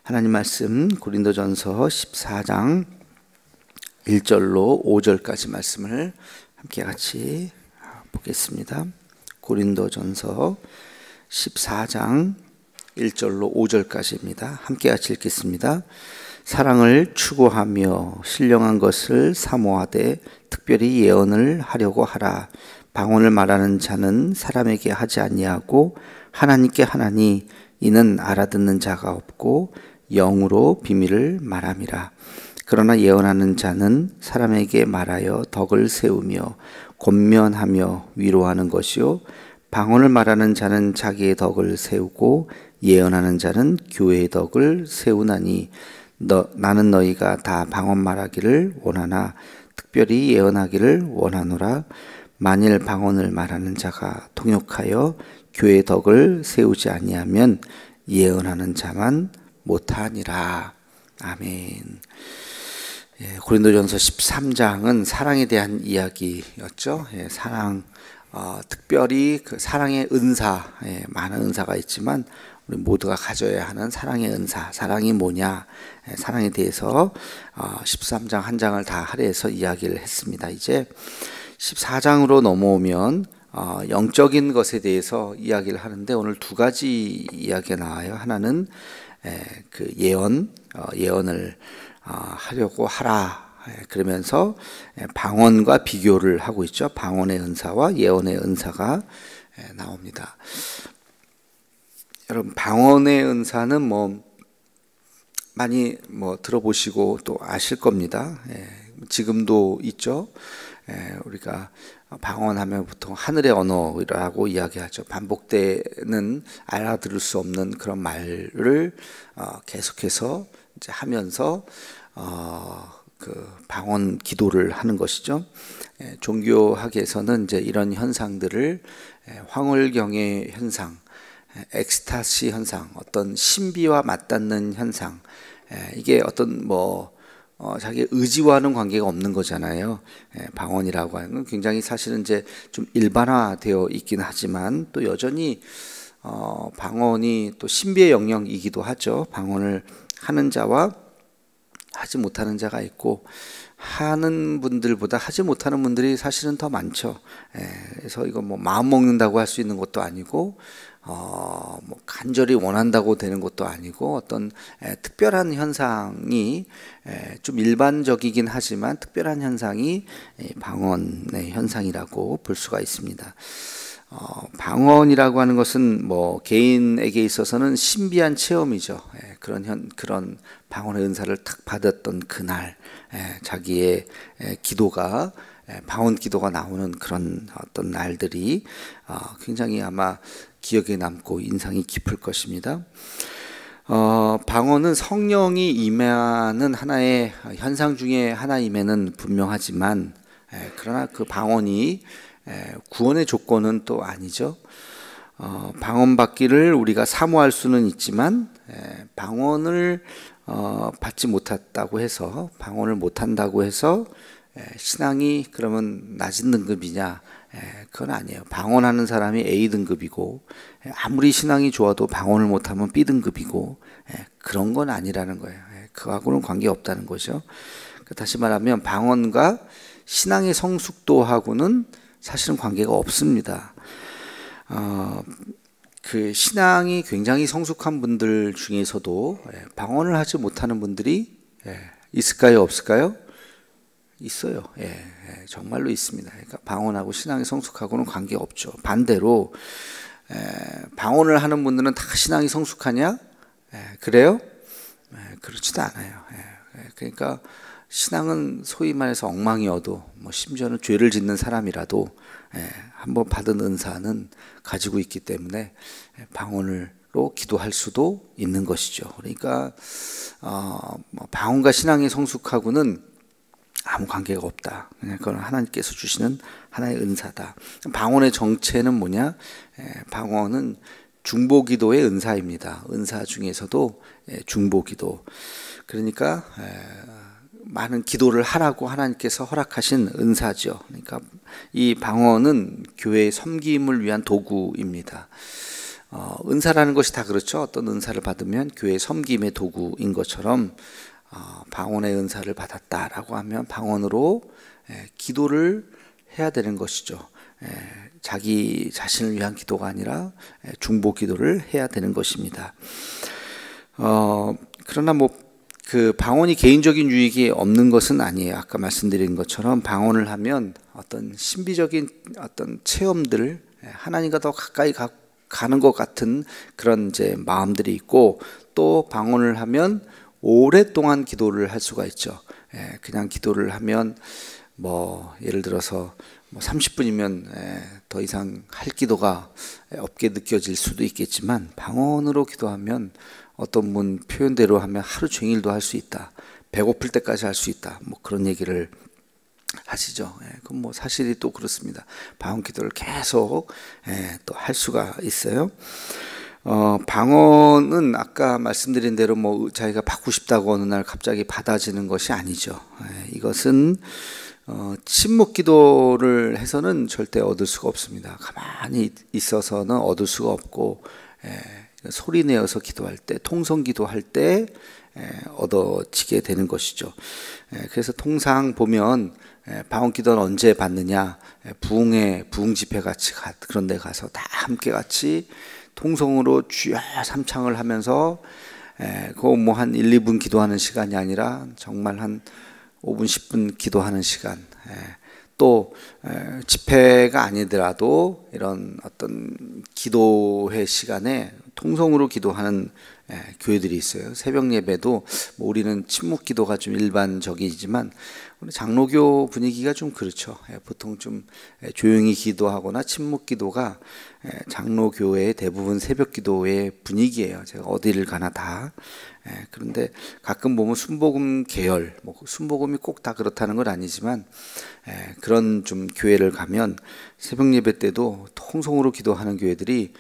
하나님 말씀 고린도전서 14장 1절로 5절까지 말씀을 함께 같이 보겠습니다. 고린도전서 14장 1절로 5절까지입니다. 함께 같이 읽겠습니다. 사랑을 추구하며 신령한 것을 사모하되 특별히 예언을 하려고 하라. 방언을 말하는 자는 사람에게 하지 아니하고 하나님께 하나니 이는 알아듣는 자가 없고 영으로 비밀을 말함이라. 그러나 예언하는 자는 사람에게 말하여 덕을 세우며 권면하며 위로하는 것이요 방언을 말하는 자는 자기의 덕을 세우고 예언하는 자는 교회의 덕을 세우나니 나는 너희가 다 방언 말하기를 원하나 특별히 예언하기를 원하노라. 만일 방언을 말하는 자가 통역하여 교회의 덕을 세우지 아니하면 예언하는 자만 못하니라. 아멘. 고린도전서 13장은 사랑에 대한 이야기였죠. 사랑, 특별히 그 사랑의 은사, 많은 은사가 있지만 우리 모두가 가져야 하는 사랑의 은사, 사랑이 뭐냐, 사랑에 대해서 13장 한 장을 다 할애해서 이야기를 했습니다. 이제 14장으로 넘어오면 영적인 것에 대해서 이야기를 하는데 오늘 두 가지 이야기가 나와요. 하나는 그 예언을 하려고 하라. 그러면서 방언과 비교를 하고 있죠. 방언의 은사와 예언의 은사가 나옵니다. 여러분, 방언의 은사는 많이 들어보시고 또 아실 겁니다. 지금도 있죠. 우리가 방언하면 보통 하늘의 언어라고 이야기하죠. 반복되는 알아들을 수 없는 그런 말을 계속해서 이제 하면서 그 방언 기도를 하는 것이죠. 종교학에서는 이제 이런 현상들을 황홀경의 현상, 엑스타시 현상, 어떤 신비와 맞닿는 현상, 이게 어떤 자기 의지와는 관계가 없는 거잖아요. 방언이라고 하는 건 굉장히 사실은 이제 좀 일반화되어 있긴 하지만 또 여전히 방언이 또 신비의 영역이기도 하죠. 방언을 하는 자와 하지 못하는 자가 있고 하는 분들보다 하지 못하는 분들이 사실은 더 많죠. 그래서 이거 마음 먹는다고 할 수 있는 것도 아니고 간절히 원한다고 되는 것도 아니고 어떤 특별한 현상이 좀 일반적이긴 하지만 특별한 현상이 방언의 현상이라고 볼 수가 있습니다. 방언이라고 하는 것은 개인에게 있어서는 신비한 체험이죠. 그런 방언의 은사를 탁 받았던 그날 자기의 기도가 방언 기도가 나오는 그런 어떤 날들이 굉장히 아마 기억에 남고 인상이 깊을 것입니다. 방언은 성령이 임하는 하나의 현상 중에 하나임에는 분명하지만 그러나 그 방언이 구원의 조건은 또 아니죠. 방언 받기를 우리가 사모할 수는 있지만 방언을 받지 못했다고 해서 방언을 못한다고 해서 신앙이 그러면 낮은 등급이냐? 그건 아니에요. 방언하는 사람이 A 등급이고 아무리 신앙이 좋아도 방언을 못하면 B 등급이고 그런 건 아니라는 거예요. 그하고는 관계없다는 거죠. 다시 말하면 방언과 신앙의 성숙도하고는 사실은 관계가 없습니다. 그 신앙이 굉장히 성숙한 분들 중에서도 방언을 하지 못하는 분들이 있을까요? 없을까요? 있어요. 정말로 있습니다. 그러니까 방언하고 신앙이 성숙하고는 관계없죠. 반대로 방언을 하는 분들은 다 신앙이 성숙하냐? 그래요? 그렇지도 않아요. 그러니까 신앙은 소위 말해서 엉망이어도 심지어는 죄를 짓는 사람이라도 한번 받은 은사는 가지고 있기 때문에 방언으로 기도할 수도 있는 것이죠. 그러니까 방언과 신앙이 성숙하고는 아무 관계가 없다. 그건 하나님께서 주시는 하나의 은사다. 방언의 정체는 뭐냐? 방언은 중보기도의 은사입니다. 은사 중에서도 중보기도. 그러니까 많은 기도를 하라고 하나님께서 허락하신 은사죠. 그러니까 이 방언은 교회의 섬김을 위한 도구입니다. 은사라는 것이 다 그렇죠. 어떤 은사를 받으면 교회 섬김의 도구인 것처럼 방언의 은사를 받았다라고 하면 방언으로 기도를 해야 되는 것이죠. 자기 자신을 위한 기도가 아니라 중보 기도를 해야 되는 것입니다. 그러나 그 방언이 개인적인 유익이 없는 것은 아니에요. 아까 말씀드린 것처럼 방언을 하면 어떤 신비적인 어떤 체험들, 하나님과 더 가까이 가는 것 같은 그런 이제 마음들이 있고, 또 방언을 하면 오랫동안 기도를 할 수가 있죠. 그냥 기도를 하면 예를 들어서 30분이면 더 이상 할 기도가 없게 느껴질 수도 있겠지만, 방언으로 기도하면 어떤 분 표현대로 하면 하루 종일도 할 수 있다, 배고플 때까지 할 수 있다, 그런 얘기를 하시죠. 그럼 사실이 또 그렇습니다. 방언 기도를 계속 또 할 수가 있어요. 방언은 아까 말씀드린 대로 자기가 받고 싶다고 어느 날 갑자기 받아지는 것이 아니죠. 이것은 침묵 기도를 해서는 절대 얻을 수가 없습니다. 가만히 있어서는 얻을 수가 없고, 소리 내어서 기도할 때, 통성 기도할 때 얻어지게 되는 것이죠. 그래서 통상 보면 방언 기도는 언제 받느냐, 부흥 집회 같이 그런 데 가서 다 함께 같이 통성으로 주여 삼창을 하면서, 그거 한 1, 2분 기도하는 시간이 아니라 정말 한 5분, 10분 기도하는 시간, 또 집회가 아니더라도 이런 어떤 기도회 시간에 통성으로 기도하는 교회들이 있어요. 새벽 예배도 우리는 침묵 기도가 좀 일반적이지만 우리 장로교 분위기가 좀 그렇죠. 보통 좀 조용히 기도하거나 침묵 기도가 장로교회의 대부분 새벽 기도의 분위기예요. 제가 어디를 가나 다. 그런데 가끔 보면 순복음 계열, 순복음이 꼭 다 그렇다는 건 아니지만, 그런 좀 교회를 가면 새벽 예배 때도 통성으로 기도하는 교회들이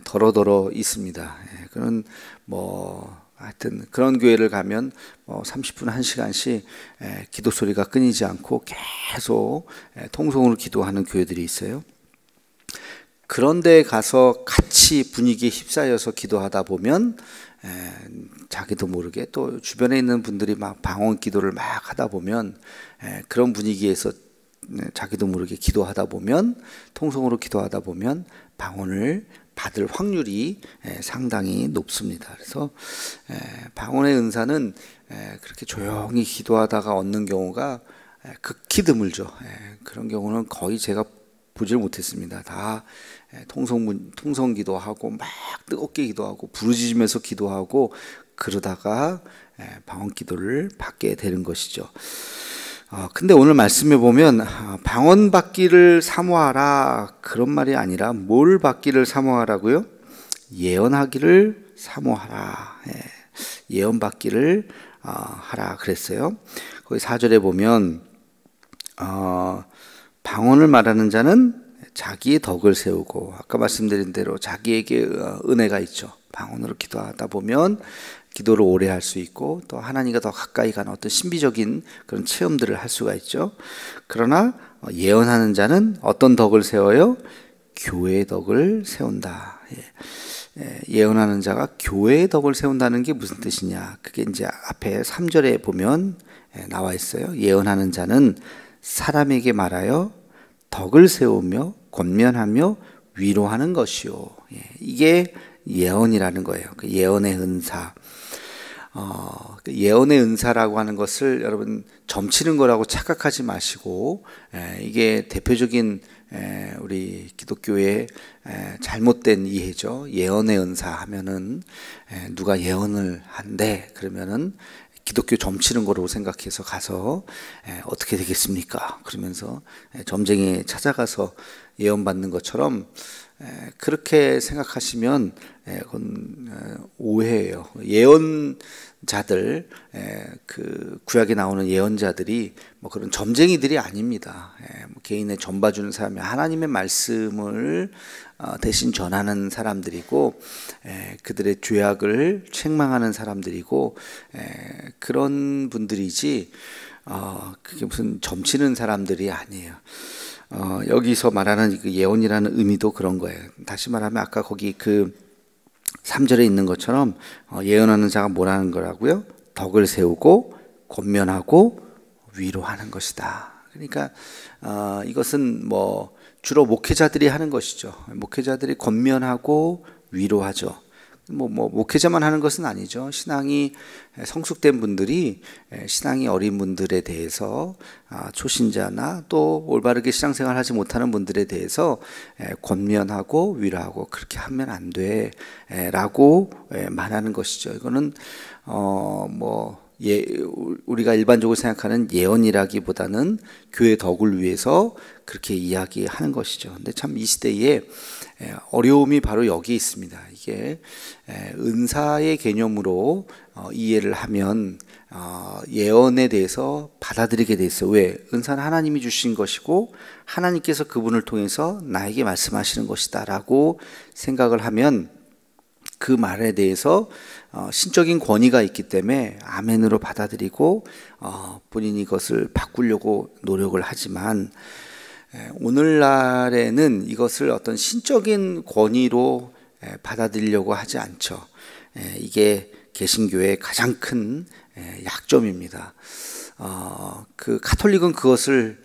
더러더러 있습니다. 그런 하여튼 그런 교회를 가면 30분, 1시간씩 기도 소리가 끊이지 않고 계속 통성으로 기도하는 교회들이 있어요. 그런데 가서 같이 분위기에 휩싸여서 기도하다 보면 자기도 모르게 또 주변에 있는 분들이 막 방언 기도를 막 하다 보면, 그런 분위기에서 자기도 모르게 기도하다 보면, 통성으로 기도하다 보면 방언을 받을 확률이 상당히 높습니다. 그래서 방언의 은사는 그렇게 조용히 기도하다가 얻는 경우가 극히 드물죠. 그런 경우는 거의 제가 보질 못했습니다. 다 통성 기도하고 막 뜨겁게 기도하고 부르짖으면서 기도하고 그러다가 방언 기도를 받게 되는 것이죠. 근데 오늘 말씀에 보면 방언 받기를 사모하라, 그런 말이 아니라 뭘 받기를 사모하라고요? 예언하기를 사모하라. 예언 받기를 하라 그랬어요. 거기 4절에 보면 방언을 말하는 자는 자기의 덕을 세우고, 아까 말씀드린 대로 자기에게 은혜가 있죠. 방언으로 기도하다 보면 기도를 오래 할 수 있고, 또 하나님과 더 가까이 가는 어떤 신비적인 그런 체험들을 할 수가 있죠. 그러나 예언하는 자는 어떤 덕을 세워요? 교회의 덕을 세운다. 예언하는 자가 교회의 덕을 세운다는 게 무슨 뜻이냐? 그게 이제 앞에 3절에 보면 나와 있어요. 예언하는 자는 사람에게 말하여 덕을 세우며 권면하며 위로하는 것이요. 이게 예언이라는 거예요. 그 예언의 은사. 예언의 은사라고 하는 것을 여러분 점치는 거라고 착각하지 마시고, 이게 대표적인 우리 기독교의 잘못된 이해죠. 예언의 은사 하면은 누가 예언을 한대 그러면은 기독교 점치는 거라고 생각해서 가서 어떻게 되겠습니까? 그러면서 점쟁이 찾아가서 예언 받는 것처럼 그렇게 생각하시면 그건 오해예요. 예언자들, 그 구약에 나오는 예언자들이 그런 점쟁이들이 아닙니다. 개인의 점 봐주는 사람이 하나님의 말씀을 대신 전하는 사람들이고, 그들의 죄악을 책망하는 사람들이고, 그런 분들이지 그게 무슨 점치는 사람들이 아니에요. 여기서 말하는 그 예언이라는 의미도 그런 거예요. 다시 말하면 아까 거기 그 3절에 있는 것처럼 예언하는 자가 뭐라는 거라고요? 덕을 세우고 권면하고 위로하는 것이다. 그러니까 이것은 뭐 주로 목회자들이 하는 것이죠. 목회자들이 권면하고 위로하죠. 뭐 목회자만 하는 것은 아니죠. 신앙이 성숙된 분들이 신앙이 어린 분들에 대해서 초신자나 또 올바르게 신앙생활하지 못하는 분들에 대해서 권면하고 위로하고 그렇게 하면 안 돼라고 말하는 것이죠. 이거는 우리가 일반적으로 생각하는 예언이라기보다는 교회 덕을 위해서 그렇게 이야기하는 것이죠. 근데 참 이 시대에 어려움이 바로 여기 있습니다. 이게 은사의 개념으로 이해를 하면 예언에 대해서 받아들이게 돼 있어요. 왜? 은사는 하나님이 주신 것이고 하나님께서 그분을 통해서 나에게 말씀하시는 것이다 라고 생각을 하면 그 말에 대해서 신적인 권위가 있기 때문에 아멘으로 받아들이고 본인이 이것을 바꾸려고 노력을 하지만 오늘날에는 이것을 어떤 신적인 권위로 받아들이려고 하지 않죠. 이게 개신교의 가장 큰 약점입니다. 그 카톨릭은 그것을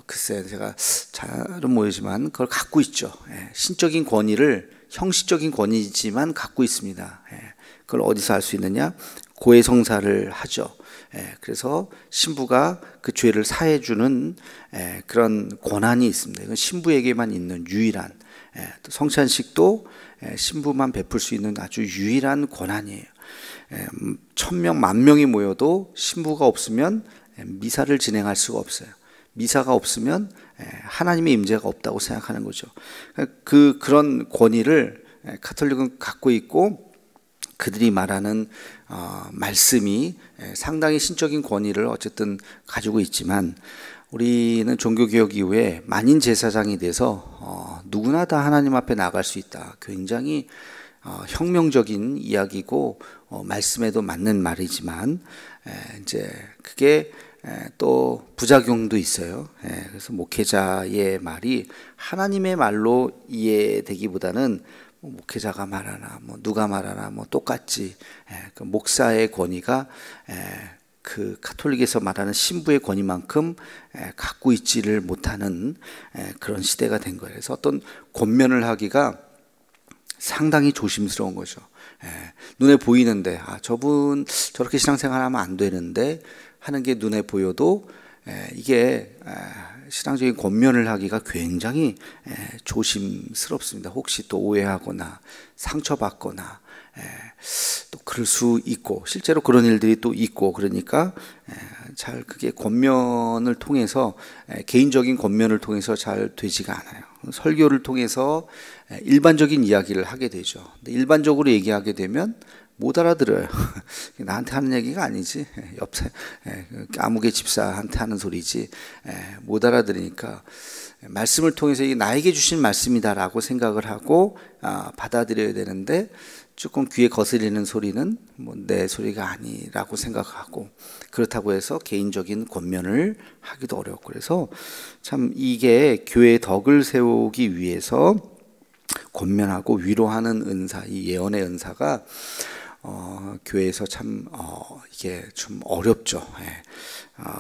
글쎄 제가 잘은 모르지만 그걸 갖고 있죠. 신적인 권위를 형식적인 권위지만 갖고 있습니다. 그걸 어디서 할 수 있느냐? 고해성사를 하죠. 그래서 신부가 그 죄를 사해주는 그런 권한이 있습니다. 이건 신부에게만 있는 유일한, 또 성찬식도 신부만 베풀 수 있는 아주 유일한 권한이에요. 1000명, 10,000명이 모여도 신부가 없으면 미사를 진행할 수가 없어요. 미사가 없으면 하나님의 임재가 없다고 생각하는 거죠. 그런 권위를 카톨릭은 갖고 있고 그들이 말하는 말씀이 상당히 신적인 권위를 어쨌든 가지고 있지만 우리는 종교개혁 이후에 만인 제사장이 돼서 누구나 다 하나님 앞에 나갈 수 있다. 굉장히 혁명적인 이야기고 말씀에도 맞는 말이지만 이제 그게 또 부작용도 있어요. 그래서 목회자의 말이 하나님의 말로 이해되기보다는 목회자가 말하나 누가 말하나 똑같지. 그 목사의 권위가 그 카톨릭에서 말하는 신부의 권위만큼 갖고 있지를 못하는 그런 시대가 된 거예요. 그래서 어떤 권면을 하기가 상당히 조심스러운 거죠. 눈에 보이는데 저분 저렇게 신앙생활하면 안 되는데 하는 게 눈에 보여도 이게 신앙적인 권면을 하기가 굉장히 조심스럽습니다. 혹시 또 오해하거나 상처받거나 또 그럴 수 있고 실제로 그런 일들이 또 있고 그러니까 잘 그게 권면을 통해서 개인적인 권면을 통해서 잘 되지가 않아요. 설교를 통해서 일반적인 이야기를 하게 되죠. 근데 일반적으로 얘기하게 되면 못 알아들어요. 나한테 하는 얘기가 아니지. 옆에 아무개 집사한테 하는 소리지. 못 알아들으니까 말씀을 통해서 이게 나에게 주신 말씀이다라고 생각을 하고 받아들여야 되는데 조금 귀에 거슬리는 소리는 내 소리가 아니라고 생각하고 그렇다고 해서 개인적인 권면을 하기도 어렵고 그래서 참 이게 교회의 덕을 세우기 위해서 권면하고 위로하는 은사, 이 예언의 은사가 교회에서 참 이게 좀 어렵죠.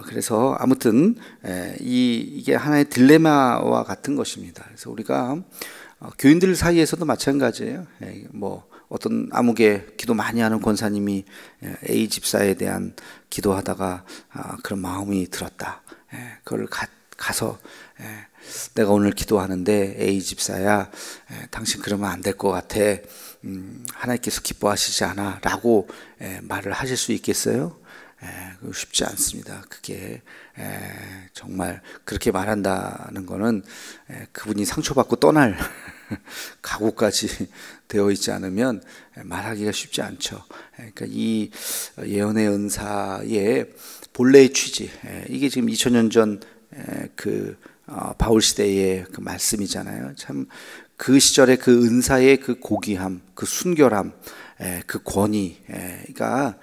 그래서 아무튼 이게 하나의 딜레마와 같은 것입니다. 그래서 우리가 교인들 사이에서도 마찬가지예요. 어떤 아무개 기도 많이 하는 권사님이 A 집사에 대한 기도하다가 그런 마음이 들었다. 그걸 가서 내가 오늘 기도하는데 A 집사야, 당신 그러면 안 될 것 같아. 하나님께서 기뻐하시지 않아 라고 말을 하실 수 있겠어요? 쉽지 않습니다. 그게 정말 그렇게 말한다는 거는 그분이 상처받고 떠날 각오까지 되어 있지 않으면 말하기가 쉽지 않죠. 그러니까 이 예언의 은사의 본래의 취지, 이게 지금 2000년 전 그 바울 시대의 그 말씀이잖아요. 참 그 시절의 그 은사의 그 고귀함, 그 순결함, 그 권위가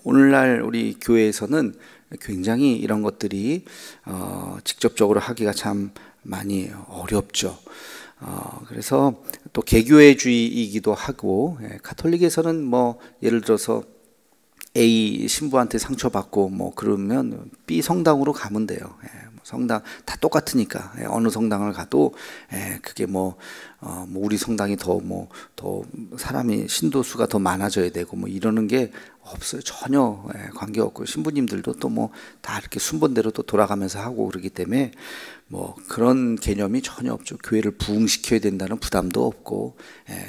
오늘날 우리 교회에서는 굉장히 이런 것들이 직접적으로 하기가 참 많이 어렵죠. 그래서 또 개교회주의이기도 하고, 가톨릭에서는 뭐 예를 들어서 A 신부한테 상처받고 뭐 그러면 B 성당으로 가면 돼요. 성당 다 똑같으니까 어느 성당을 가도 그게 뭐 우리 성당이 더 사람이 신도 수가 더 많아져야 되고 뭐 이러는 게 없어요. 전혀 관계 없고, 신부님들도 또 뭐 다 이렇게 순번대로 또 돌아가면서 하고 그러기 때문에 뭐 그런 개념이 전혀 없죠. 교회를 부흥시켜야 된다는 부담도 없고,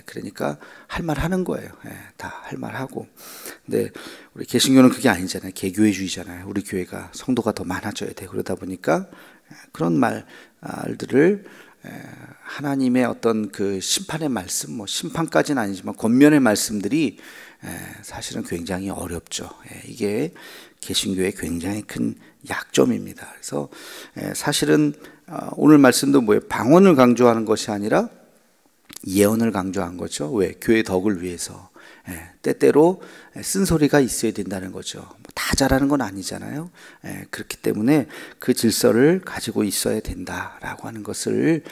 그러니까 할 말 하는 거예요. 다 할 말 하고. 근데 우리 개신교는 그게 아니잖아요. 개교회주의잖아요. 우리 교회가 성도가 더 많아져야 돼. 그러다 보니까 그런 말들을 하나님의 어떤 그 심판의 말씀, 뭐 심판까지는 아니지만 권면의 말씀들이 사실은 굉장히 어렵죠. 이게 개신교의 굉장히 큰 약점입니다. 그래서 사실은 오늘 말씀도 뭐예요? 방언을 강조하는 것이 아니라 예언을 강조한 거죠. 왜? 교회 덕을 위해서. 때때로 쓴소리가 있어야 된다는 거죠. 다 잘하는 건 아니잖아요. 그렇기 때문에 그 질서를 가지고 있어야 된다라고 하는 것을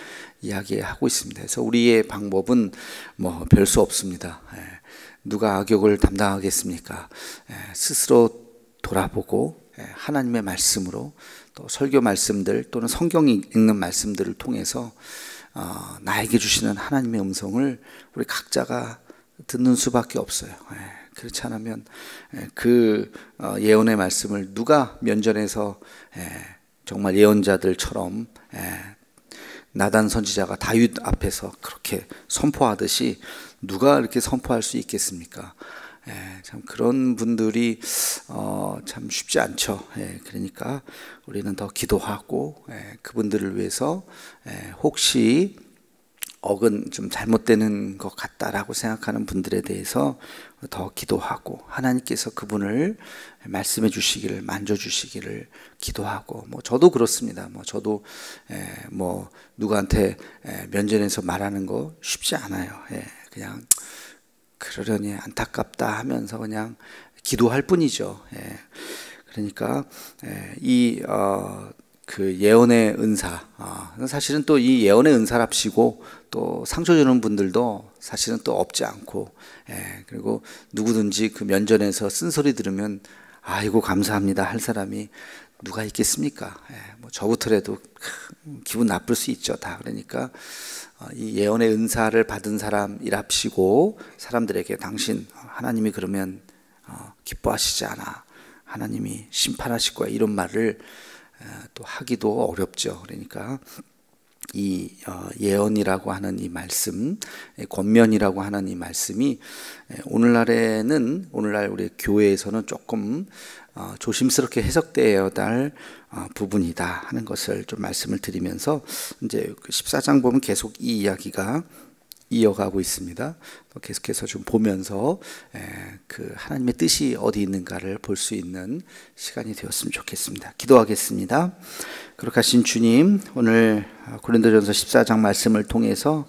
이야기하고 있습니다. 그래서 우리의 방법은 뭐 별 수 없습니다. 누가 악역을 담당하겠습니까? 스스로 돌아보고 하나님의 말씀으로, 또 설교 말씀들 또는 성경이 읽는 말씀들을 통해서 나에게 주시는 하나님의 음성을 우리 각자가 듣는 수밖에 없어요. 그렇지 않으면 그 예언의 말씀을 누가 면전에서 정말 예언자들처럼 나단 선지자가 다윗 앞에서 그렇게 선포하듯이 누가 이렇게 선포할 수 있겠습니까? 참 그런 분들이 참 쉽지 않죠. 그러니까 우리는 더 기도하고 그분들을 위해서 혹시 좀 잘못되는 것 같다라고 생각하는 분들에 대해서 더 기도하고, 하나님께서 그분을 말씀해 주시기를, 만져 주시기를 기도하고, 뭐 저도 그렇습니다. 뭐 저도 뭐 누구한테 면전에서 말하는 거 쉽지 않아요. 그냥 그러려니 안타깝다 하면서 그냥 기도할 뿐이죠. 그러니까 그 예언의 은사, 사실은 또 이 예언의 은사랍시고 또 상처 주는 분들도 사실은 또 없지 않고, 그리고 누구든지 그 면전에서 쓴소리 들으면 아이고 감사합니다 할 사람이 누가 있겠습니까? 뭐 저부터라도 기분 나쁠 수 있죠, 다. 그러니까 이 예언의 은사를 받은 사람이랍시고 사람들에게 당신 하나님이 그러면 기뻐하시지 않아, 하나님이 심판하실 거야, 이런 말을 또 하기도 어렵죠. 그러니까 이 예언이라고 하는 이 말씀, 권면이라고 하는 이 말씀이 오늘날 우리 교회에서는 조금 조심스럽게 해석되어야 할 부분이다 하는 것을 좀 말씀을 드리면서, 이제 14장 보면 계속 이 이야기가 이어가고 있습니다. 계속해서 좀 보면서 그 하나님의 뜻이 어디 있는가를 볼 수 있는 시간이 되었으면 좋겠습니다. 기도하겠습니다. 거룩하신 주님, 오늘 고린도전서 14장 말씀을 통해서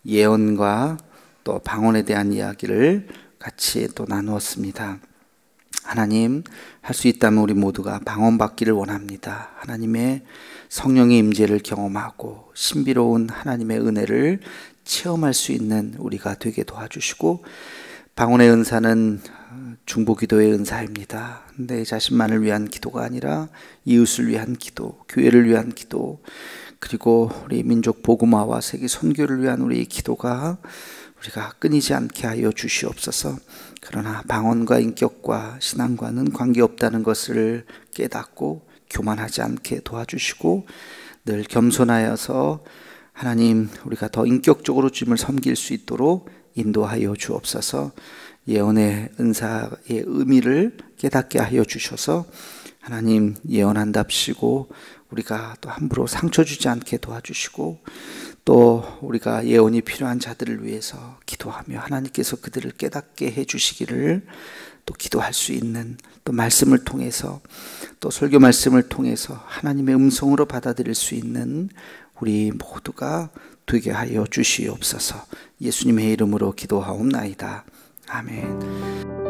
예언과 또 방언에 대한 이야기를 같이 또 나누었습니다. 하나님, 할 수 있다면 우리 모두가 방언 받기를 원합니다. 하나님의 성령의 임재를 경험하고 신비로운 하나님의 은혜를 체험할 수 있는 우리가 되게 도와주시고, 방언의 은사는 중보기도의 은사입니다. 내 자신만을 위한 기도가 아니라 이웃을 위한 기도, 교회를 위한 기도, 그리고 우리 민족 복음화와 세계 선교를 위한 우리 기도가 우리가 끊이지 않게 하여 주시옵소서. 그러나 방언과 인격과 신앙과는 관계없다는 것을 깨닫고 교만하지 않게 도와주시고, 늘 겸손하여서 하나님, 우리가 더 인격적으로 주님을 섬길 수 있도록 인도하여 주옵소서. 예언의 은사의 의미를 깨닫게 하여 주셔서 하나님, 예언한답시고 우리가 또 함부로 상처 주지 않게 도와주시고, 또 우리가 예언이 필요한 자들을 위해서 기도하며 하나님께서 그들을 깨닫게 해주시기를 또 기도할 수 있는, 또 말씀을 통해서, 또 설교 말씀을 통해서 하나님의 음성으로 받아들일 수 있는 우리 모두가 되게 하여 주시옵소서. 예수님의 이름으로 기도하옵나이다. 아멘.